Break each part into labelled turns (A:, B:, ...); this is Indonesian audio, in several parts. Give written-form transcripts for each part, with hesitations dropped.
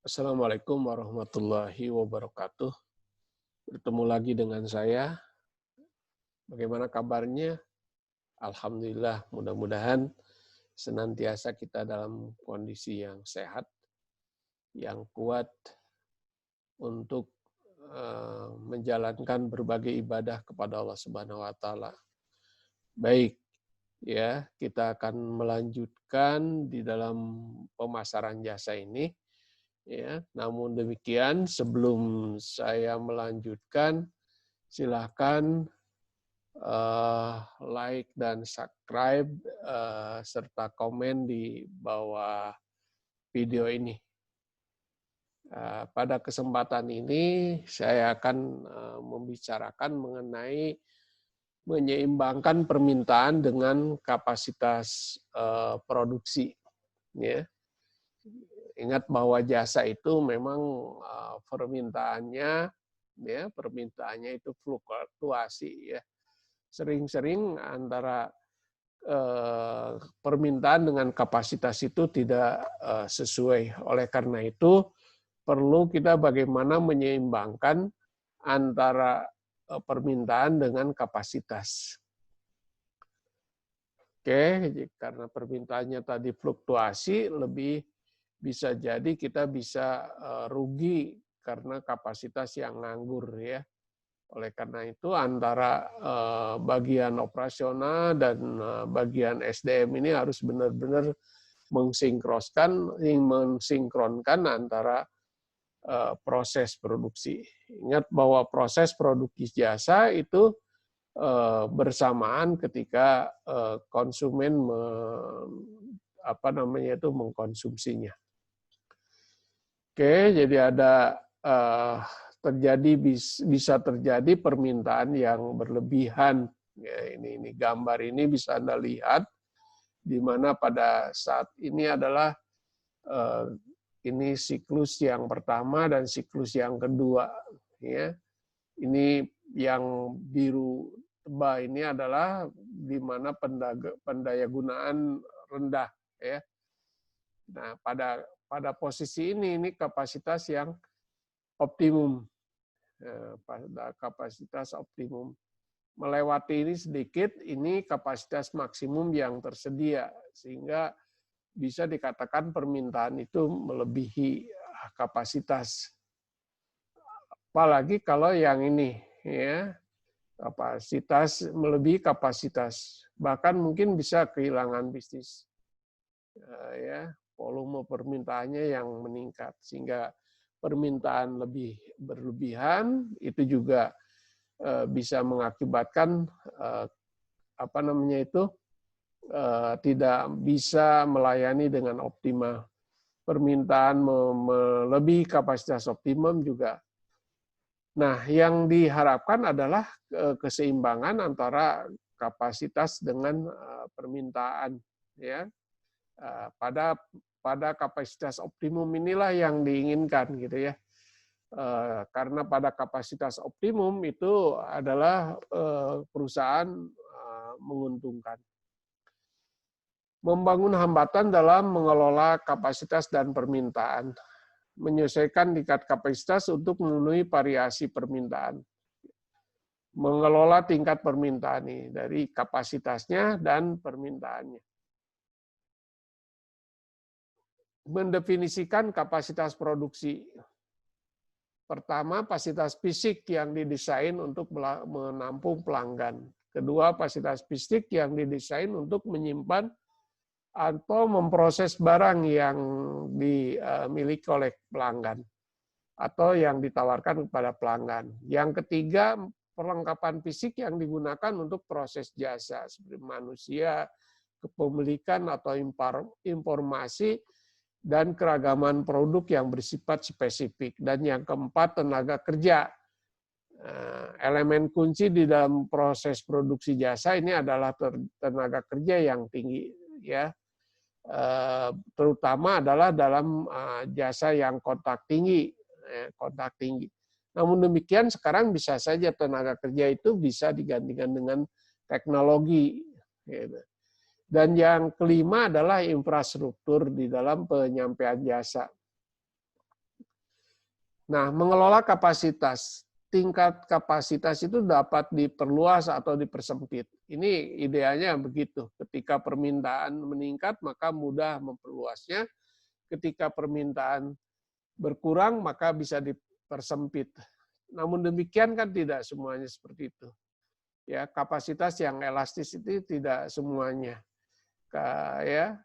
A: Assalamualaikum warahmatullahi wabarakatuh. Bertemu lagi dengan saya. Bagaimana kabarnya? Alhamdulillah, mudah-mudahan senantiasa kita dalam kondisi yang sehat, yang kuat untuk menjalankan berbagai ibadah kepada Allah Subhanahu wa taala. Baik, ya, kita akan melanjutkan di dalam pemasaran jasa ini. Ya, namun demikian sebelum saya melanjutkan, silakan like dan subscribe serta komen di bawah video ini. Pada kesempatan ini saya akan membicarakan mengenai menyeimbangkan permintaan dengan kapasitas produksi. Ya. Ingat bahwa jasa itu memang permintaannya itu fluktuasi, ya. Sering-sering antara permintaan dengan kapasitas itu tidak sesuai. Oleh karena itu perlu kita bagaimana menyeimbangkan antara permintaan dengan kapasitas. Oke, karena permintaannya tadi fluktuasi, lebih bisa jadi kita bisa rugi karena kapasitas yang nganggur, ya. Oleh karena itu antara bagian operasional dan bagian SDM ini harus benar-benar mensinkronkan antara proses produksi. Ingat bahwa proses produksi jasa itu bersamaan ketika konsumen mengkonsumsinya. Oke, jadi ada bisa terjadi permintaan yang berlebihan. Ya, ini gambar ini bisa Anda lihat, di mana pada saat ini adalah ini siklus yang pertama dan siklus yang kedua. Ya. Ini yang biru tebal ini adalah di mana pendayagunaan rendah. Ya. Nah, pada posisi ini kapasitas yang optimum. Pada kapasitas optimum. Melewati ini sedikit, ini kapasitas maksimum yang tersedia, sehingga bisa dikatakan permintaan itu melebihi kapasitas. Apalagi kalau yang ini, ya, kapasitas melebihi kapasitas, bahkan mungkin bisa kehilangan bisnis. Ya, volume permintaannya yang meningkat, sehingga permintaan lebih berlebihan itu juga bisa mengakibatkan tidak bisa melayani dengan optimal. Permintaan melebihi kapasitas optimum juga. Nah, yang diharapkan adalah keseimbangan antara kapasitas dengan permintaan, ya. Pada kapasitas optimum inilah yang diinginkan, gitu, ya. Karena pada kapasitas optimum itu adalah perusahaan menguntungkan. Membangun hambatan dalam mengelola kapasitas dan permintaan. Menyesuaikan tingkat kapasitas untuk memenuhi variasi permintaan. Mengelola tingkat permintaan ini dari kapasitasnya dan permintaannya. Mendefinisikan kapasitas produksi. Pertama, fasilitas fisik yang didesain untuk menampung pelanggan. Kedua, fasilitas fisik yang didesain untuk menyimpan atau memproses barang yang dimiliki oleh pelanggan atau yang ditawarkan kepada pelanggan. Yang ketiga, perlengkapan fisik yang digunakan untuk proses jasa seperti manusia, kepemilikan atau informasi, dan keragaman produk yang bersifat spesifik. Dan yang keempat, tenaga kerja. Elemen kunci di dalam proses produksi jasa ini adalah tenaga kerja yang tinggi, ya. Terutama adalah dalam jasa yang kontak tinggi. Namun demikian sekarang bisa saja tenaga kerja itu bisa digantikan dengan teknologi. Dan yang kelima adalah infrastruktur di dalam penyampaian jasa. Nah, mengelola kapasitas. Tingkat kapasitas itu dapat diperluas atau dipersempit. Ini idealnya begitu. Ketika permintaan meningkat, maka mudah memperluasnya. Ketika permintaan berkurang, maka bisa dipersempit. Namun demikian kan tidak semuanya seperti itu. Ya, kapasitas yang elastis itu tidak semuanya. Ya,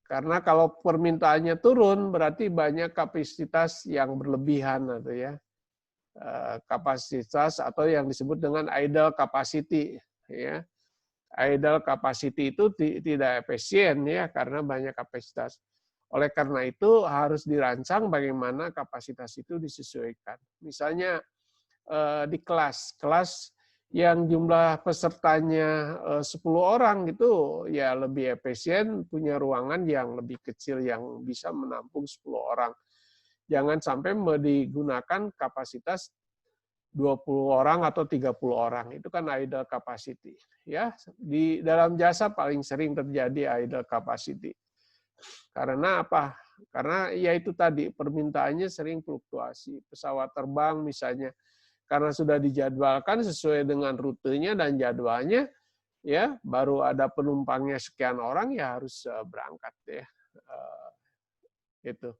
A: karena kalau permintaannya turun, berarti banyak kapasitas yang berlebihan atau ya. Kapasitas atau yang disebut dengan idle capacity, ya. Idle capacity itu tidak efisien ya karena banyak kapasitas. Oleh karena itu harus dirancang bagaimana kapasitas itu disesuaikan. Misalnya di kelas yang jumlah pesertanya 10 orang itu ya lebih efisien punya ruangan yang lebih kecil yang bisa menampung 10 orang. Jangan sampai digunakan kapasitas 20 orang atau 30 orang. Itu kan idle capacity. Ya, di dalam jasa paling sering terjadi idle capacity. Karena apa? Karena ya itu tadi permintaannya sering fluktuasi. Pesawat terbang misalnya karena sudah dijadwalkan sesuai dengan rutenya dan jadwalnya, ya baru ada penumpangnya sekian orang ya harus berangkat ya. Itu.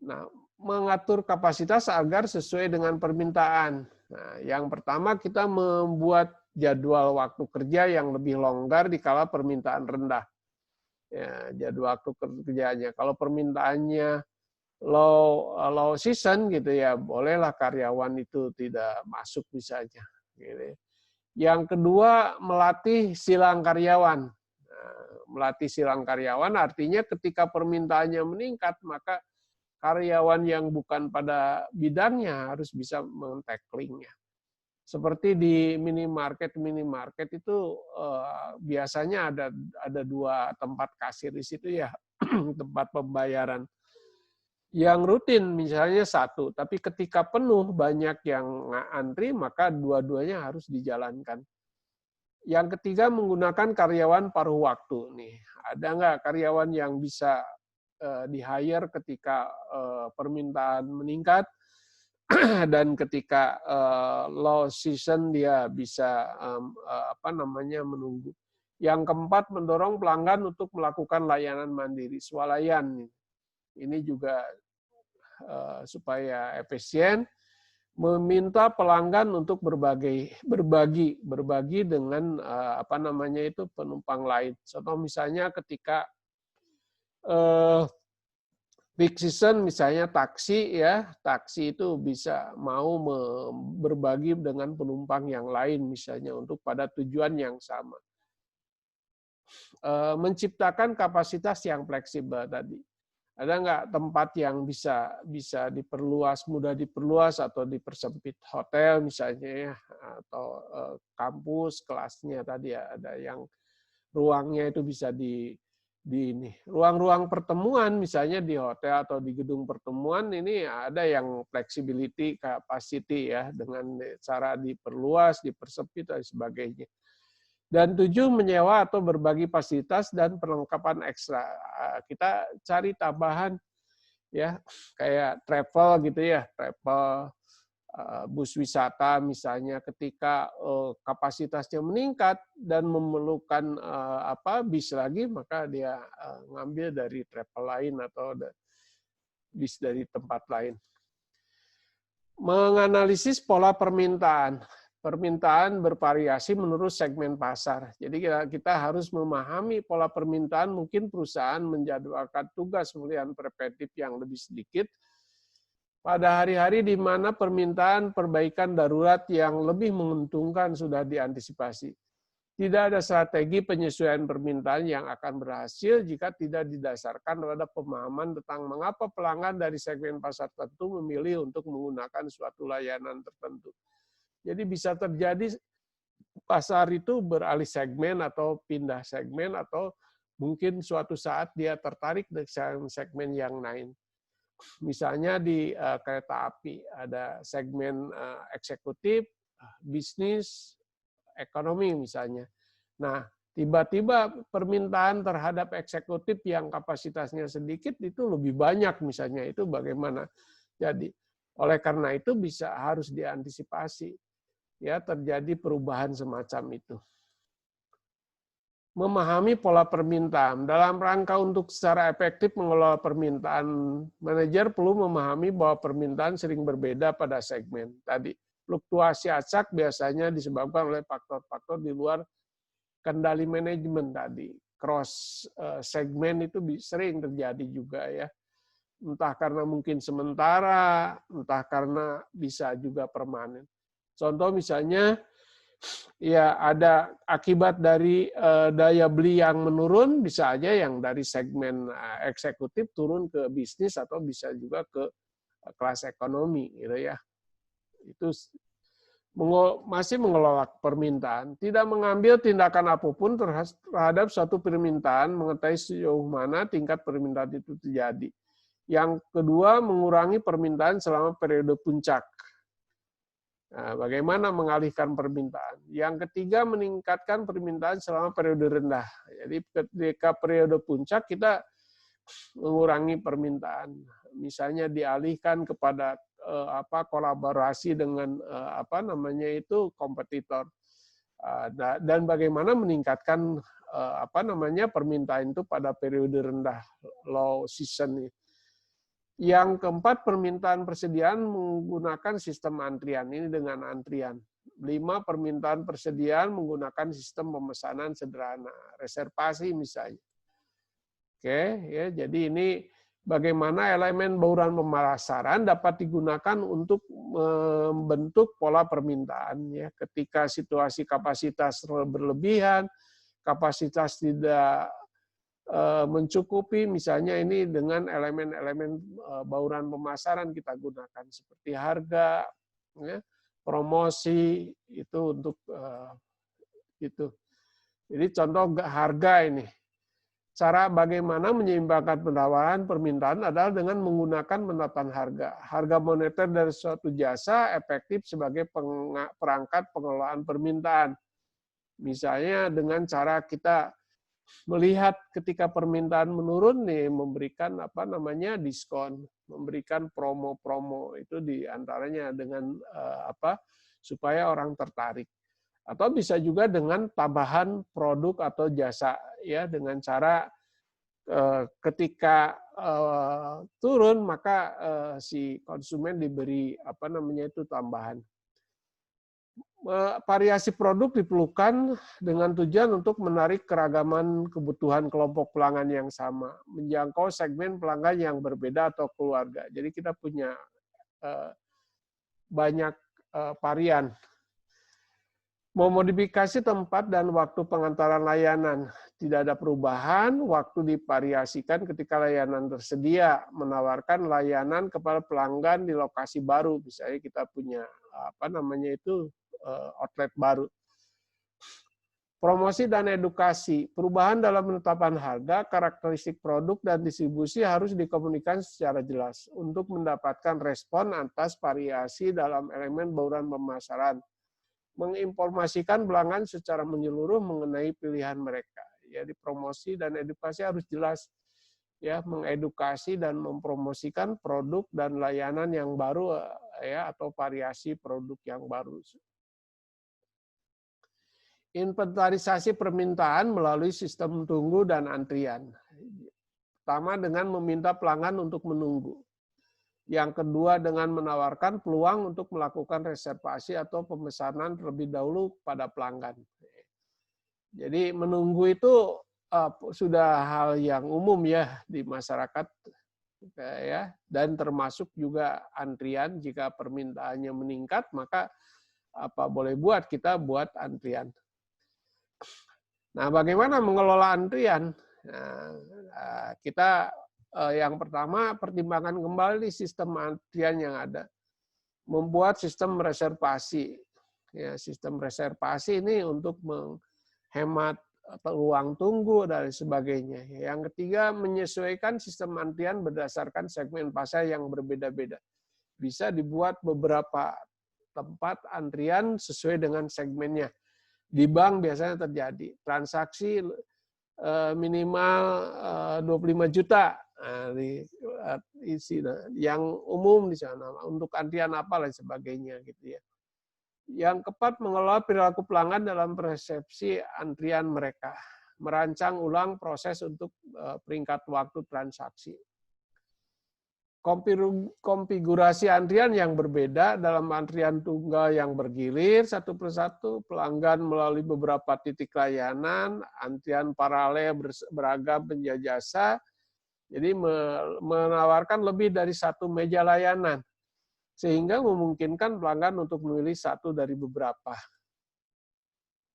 A: Nah, mengatur kapasitas agar sesuai dengan permintaan. Nah, yang pertama kita membuat jadwal waktu kerja yang lebih longgar di kala permintaan rendah. Ya, jadwal waktu kerjanya. Kalau permintaannya low season gitu ya, bolehlah karyawan itu tidak masuk misalnya. Gitu. Yang kedua, melatih silang karyawan. Nah, melatih silang karyawan artinya ketika permintaannya meningkat, maka karyawan yang bukan pada bidangnya harus bisa men-tacklingnya. Seperti di minimarket itu biasanya ada 2 tempat kasir di situ ya, tempat pembayaran. Yang rutin misalnya 1, tapi ketika penuh banyak yang antri maka dua-duanya harus dijalankan. Yang ketiga menggunakan karyawan paruh waktu nih. Ada nggak karyawan yang bisa di-hire ketika permintaan meningkat dan ketika low season dia bisa menunggu. Yang keempat mendorong pelanggan untuk melakukan layanan mandiri swalayan. Ini juga supaya efisien, meminta pelanggan untuk berbagi dengan penumpang lain. Contoh misalnya ketika peak season misalnya taksi itu bisa mau berbagi dengan penumpang yang lain misalnya untuk pada tujuan yang sama. Menciptakan kapasitas yang fleksibel tadi. Ada nggak tempat yang bisa diperluas, mudah diperluas atau dipersempit? Hotel misalnya ya, atau kampus kelasnya tadi ya, ada yang ruangnya itu bisa di ini ruang-ruang pertemuan misalnya di hotel atau di gedung pertemuan ini ada yang flexibility capacity ya dengan cara diperluas, dipersempit dan sebagainya. Dan 7 menyewa atau berbagi fasilitas dan perlengkapan ekstra. Kita cari tambahan ya kayak travel gitu ya, travel bus wisata misalnya ketika kapasitasnya meningkat dan memerlukan bis lagi maka dia ngambil dari travel lain atau bis dari tempat lain. Menganalisis pola permintaan. Permintaan bervariasi menurut segmen pasar. Jadi kita harus memahami pola permintaan, mungkin perusahaan menjadwalkan tugas pemeliharaan preventif yang lebih sedikit pada hari-hari di mana permintaan perbaikan darurat yang lebih menguntungkan sudah diantisipasi. Tidak ada strategi penyesuaian permintaan yang akan berhasil jika tidak didasarkan pada pemahaman tentang mengapa pelanggan dari segmen pasar tertentu memilih untuk menggunakan suatu layanan tertentu. Jadi bisa terjadi pasar itu beralih segmen atau pindah segmen atau mungkin suatu saat dia tertarik dengan segmen yang lain. Misalnya di kereta api ada segmen eksekutif, bisnis, ekonomi misalnya. Nah, tiba-tiba permintaan terhadap eksekutif yang kapasitasnya sedikit itu lebih banyak misalnya. Itu bagaimana? Jadi Oleh karena itu harus diantisipasi ya terjadi perubahan semacam itu. Memahami pola permintaan. Dalam rangka untuk secara efektif mengelola permintaan, manajer perlu memahami bahwa permintaan sering berbeda pada segmen. Tadi, fluktuasi acak biasanya disebabkan oleh faktor-faktor di luar kendali manajemen tadi. Cross segmen itu sering terjadi juga ya. Entah karena mungkin sementara, entah karena bisa juga permanen. Contoh misalnya, ya ada akibat dari daya beli yang menurun, bisa aja yang dari segmen eksekutif turun ke bisnis atau bisa juga ke kelas ekonomi gitu ya. Itu masih mengelola permintaan, tidak mengambil tindakan apapun terhadap suatu permintaan, mengetahui sejauh mana tingkat permintaan itu terjadi. Yang kedua, mengurangi permintaan selama periode puncak. Nah, bagaimana mengalihkan permintaan? Yang ketiga, meningkatkan permintaan selama periode rendah. Jadi ketika periode puncak kita mengurangi permintaan. Misalnya dialihkan kepada kolaborasi dengan kompetitor. Dan bagaimana meningkatkan permintaan itu pada periode rendah, low season. Yang keempat, permintaan persediaan menggunakan sistem antrian. Ini dengan antrian. 5, permintaan persediaan menggunakan sistem pemesanan sederhana, reservasi misalnya. Oke, ya, jadi ini bagaimana elemen bauran pemasaran dapat digunakan untuk membentuk pola permintaan. Ya, ketika situasi kapasitas berlebihan, kapasitas tidak mencukupi, misalnya ini dengan elemen-elemen bauran pemasaran kita gunakan seperti harga, ya, promosi itu untuk itu. Jadi contoh harga ini, cara bagaimana menyeimbangkan penawaran permintaan adalah dengan menggunakan penetapan harga. Harga moneter dari suatu jasa efektif sebagai perangkat pengelolaan permintaan. Misalnya dengan cara kita melihat ketika permintaan menurun nih, memberikan diskon, memberikan promo-promo, itu diantaranya dengan supaya orang tertarik. Atau bisa juga dengan tambahan produk atau jasa ya, dengan cara ketika turun maka si konsumen diberi tambahan. Variasi produk diperlukan dengan tujuan untuk menarik keragaman kebutuhan kelompok pelanggan yang sama, menjangkau segmen pelanggan yang berbeda atau keluarga. Jadi kita punya banyak varian. Memodifikasi tempat dan waktu pengantaran layanan. Tidak ada perubahan, waktu divariasikan ketika layanan tersedia, menawarkan layanan kepada pelanggan di lokasi baru. Misalnya kita punya outlet baru. Promosi dan edukasi. Perubahan dalam penetapan harga, karakteristik produk, dan distribusi harus dikomunikasikan secara jelas untuk mendapatkan respon atas variasi dalam elemen bauran pemasaran. Menginformasikan pelanggan secara menyeluruh mengenai pilihan mereka. Jadi promosi dan edukasi harus jelas, ya, mengedukasi dan mempromosikan produk dan layanan yang baru ya, atau variasi produk yang baru. Inventarisasi permintaan melalui sistem tunggu dan antrian. Pertama dengan meminta pelanggan untuk menunggu. Yang kedua dengan menawarkan peluang untuk melakukan reservasi atau pemesanan terlebih dahulu pada pelanggan. Jadi menunggu itu sudah hal yang umum ya di masyarakat ya, dan termasuk juga antrian. Jika permintaannya meningkat maka boleh buat kita buat antrian. Nah, bagaimana mengelola antrian? Nah, kita yang pertama pertimbangkan kembali sistem antrian yang ada. Membuat sistem reservasi. Ya, sistem reservasi ini untuk menghemat ruang tunggu dan sebagainya. Yang ketiga, menyesuaikan sistem antrian berdasarkan segmen pasar yang berbeda-beda. Bisa dibuat beberapa tempat antrian sesuai dengan segmennya. Di bank biasanya terjadi transaksi minimal 25 juta isi yang umum di sana untuk antrian apa dan sebagainya gitu ya. Yang keempat, mengelola perilaku pelanggan dalam persepsi antrian mereka, merancang ulang proses untuk peringkat waktu transaksi. Konfigurasi antrian yang berbeda dalam antrian tunggal yang bergilir satu persatu, pelanggan melalui beberapa titik layanan, antrian paralel beragam penyedia jasa, jadi menawarkan lebih dari satu meja layanan, sehingga memungkinkan pelanggan untuk memilih satu dari beberapa.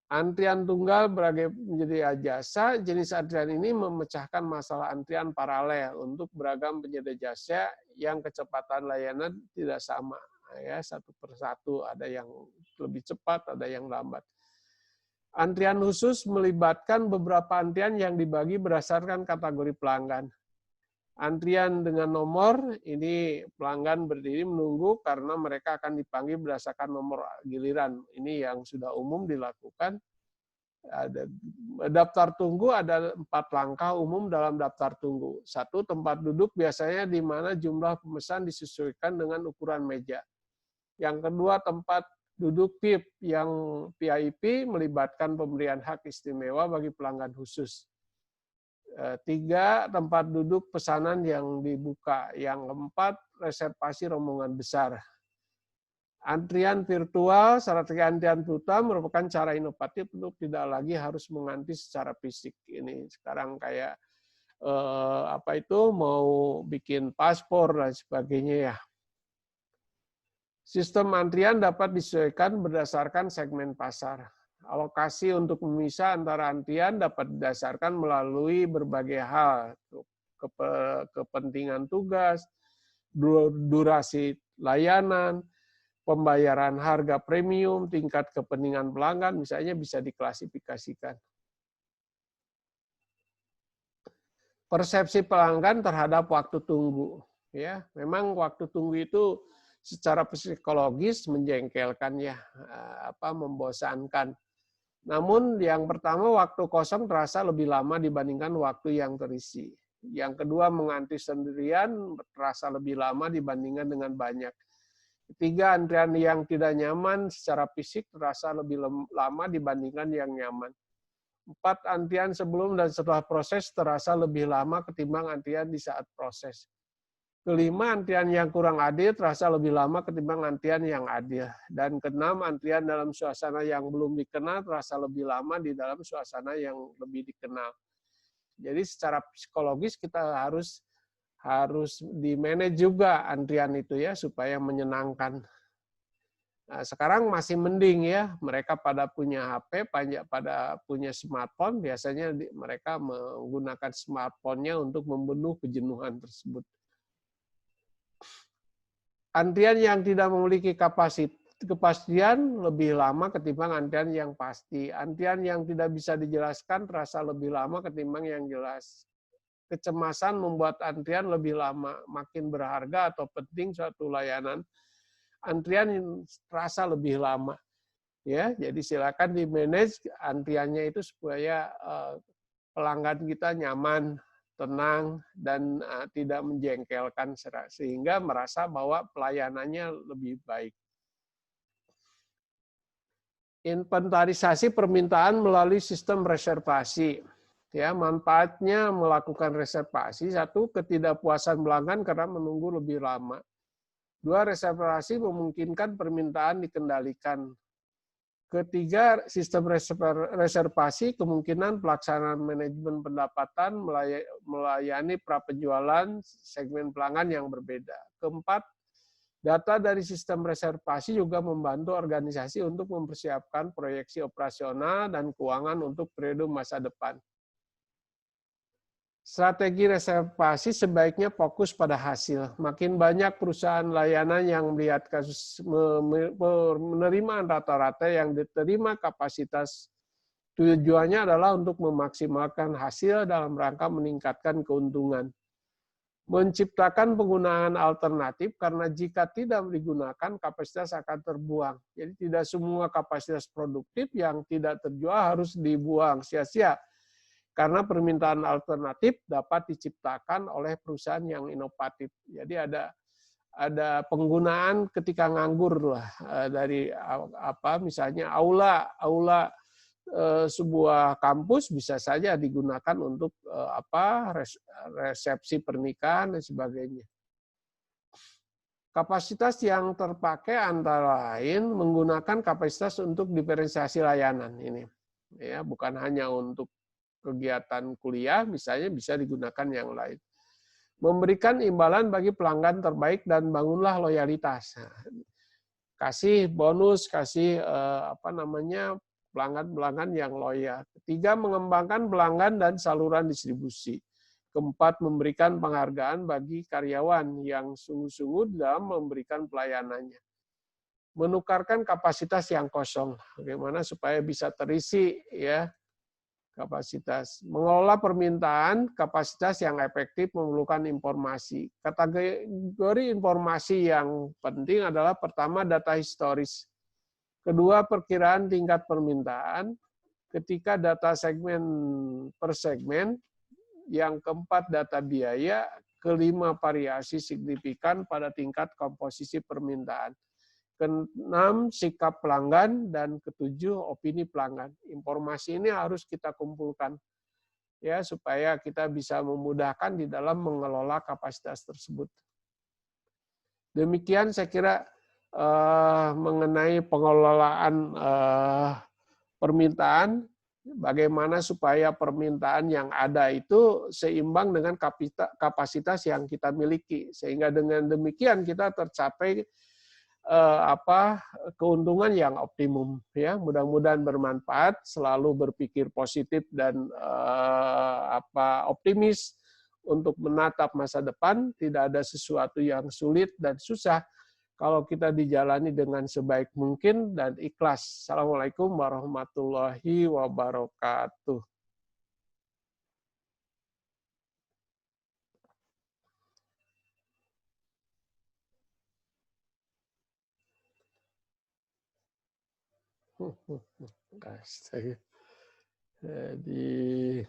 A: Antrian tunggal beragam penyedia jasa, jenis antrian ini memecahkan masalah antrian paralel untuk beragam penyedia jasa yang kecepatan layanan tidak sama. Ya, satu persatu, ada yang lebih cepat, ada yang lambat. Antrian khusus melibatkan beberapa antrian yang dibagi berdasarkan kategori pelanggan. Antrian dengan nomor, ini pelanggan berdiri menunggu karena mereka akan dipanggil berdasarkan nomor giliran. Ini yang sudah umum dilakukan. Ada daftar tunggu, ada 4 langkah umum dalam daftar tunggu. 1, tempat duduk biasanya di mana jumlah pemesan disesuaikan dengan ukuran meja. Yang kedua, tempat duduk VIP yang VIP melibatkan pemberian hak istimewa bagi pelanggan khusus. 3, tempat duduk pesanan yang dibuka. Yang 4, reservasi rombongan besar. Antrian virtual, strategi antrian virtual merupakan cara inovatif untuk tidak lagi harus mengantri secara fisik. Ini sekarang kayak mau bikin paspor dan sebagainya ya. Sistem antrian dapat disesuaikan berdasarkan segmen pasar. Alokasi untuk memisah antara antrian dapat didasarkan melalui berbagai hal, kepentingan tugas, durasi layanan, pembayaran harga premium, tingkat kepentingan pelanggan, misalnya bisa diklasifikasikan. Persepsi pelanggan terhadap waktu tunggu, ya, memang waktu tunggu itu secara psikologis menjengkelkan ya, membosankan. Namun yang pertama, waktu kosong terasa lebih lama dibandingkan waktu yang terisi. Yang kedua, mengantri sendirian terasa lebih lama dibandingkan dengan banyak. Ketiga, antrian yang tidak nyaman secara fisik terasa lebih lama dibandingkan yang nyaman. 4, antrian sebelum dan setelah proses terasa lebih lama ketimbang antrian di saat proses. Kelima, antrian yang kurang adil terasa lebih lama ketimbang antrian yang adil. Dan keenam, antrian dalam suasana yang belum dikenal terasa lebih lama di dalam suasana yang lebih dikenal. Jadi secara psikologis kita harus di-manage juga antrian itu ya, supaya menyenangkan. Nah, sekarang masih mending ya, mereka pada punya HP, pada punya smartphone, biasanya mereka menggunakan smartphone-nya untuk membunuh kejenuhan tersebut. Antrian yang tidak memiliki kepastian lebih lama ketimbang antrian yang pasti. Antrian yang tidak bisa dijelaskan terasa lebih lama ketimbang yang jelas. Kecemasan membuat antrian lebih lama. Makin berharga atau penting suatu layanan, antrian terasa lebih lama. Ya, jadi silakan di-manage antriannya itu supaya pelanggan kita nyaman, tenang, dan tidak menjengkelkan, sehingga merasa bahwa pelayanannya lebih baik. Inventarisasi permintaan melalui sistem reservasi. Ya, manfaatnya melakukan reservasi: 1, ketidakpuasan pelanggan karena menunggu lebih lama. 2, reservasi memungkinkan permintaan dikendalikan. Ketiga, sistem reservasi kemungkinan pelaksanaan manajemen pendapatan melayani prapenjualan segmen pelanggan yang berbeda. Keempat, data dari sistem reservasi juga membantu organisasi untuk mempersiapkan proyeksi operasional dan keuangan untuk periode masa depan. Strategi reservasi sebaiknya fokus pada hasil. Makin banyak perusahaan layanan yang melihat kasus penerimaan rata-rata yang diterima kapasitas, tujuannya adalah untuk memaksimalkan hasil dalam rangka meningkatkan keuntungan. Menciptakan penggunaan alternatif, karena jika tidak digunakan kapasitas akan terbuang. Jadi tidak semua kapasitas produktif yang tidak terjual harus dibuang sia-sia. karena permintaan alternatif dapat diciptakan oleh perusahaan yang inovatif. Jadi ada penggunaan ketika nganggur lah, dari misalnya aula sebuah kampus bisa saja digunakan untuk resepsi pernikahan dan sebagainya. Kapasitas yang terpakai antara lain menggunakan kapasitas untuk diferensiasi layanan ini. Ya, bukan hanya untuk kegiatan kuliah, misalnya bisa digunakan yang lain. Memberikan imbalan bagi pelanggan terbaik dan bangunlah loyalitas. Kasih bonus, kasih pelanggan-pelanggan yang loyal. Ketiga, mengembangkan pelanggan dan saluran distribusi. Keempat, memberikan penghargaan bagi karyawan yang sungguh-sungguh dalam memberikan pelayanannya. Menukarkan kapasitas yang kosong, bagaimana supaya bisa terisi ya kapasitas. Mengelola permintaan, kapasitas yang efektif memerlukan informasi. Kategori informasi yang penting adalah pertama data historis. Kedua, perkiraan tingkat permintaan. Ketiga, data segmen per segmen. Yang keempat, data biaya. Kelima, variasi signifikan pada tingkat komposisi permintaan. Keenam, sikap pelanggan, dan ketujuh, opini pelanggan. Informasi ini harus kita kumpulkan ya supaya kita bisa memudahkan di dalam mengelola kapasitas tersebut. Demikian saya kira mengenai pengelolaan permintaan. Bagaimana supaya permintaan yang ada itu seimbang dengan kapasitas yang kita miliki, sehingga dengan demikian kita tercapai keuntungan yang optimum ya. Mudah-mudahan bermanfaat, selalu berpikir positif dan optimis untuk menatap masa depan. Tidak ada sesuatu yang sulit dan susah kalau kita dijalani dengan sebaik mungkin dan ikhlas. Assalamualaikum warahmatullahi wabarakatuh. Jadi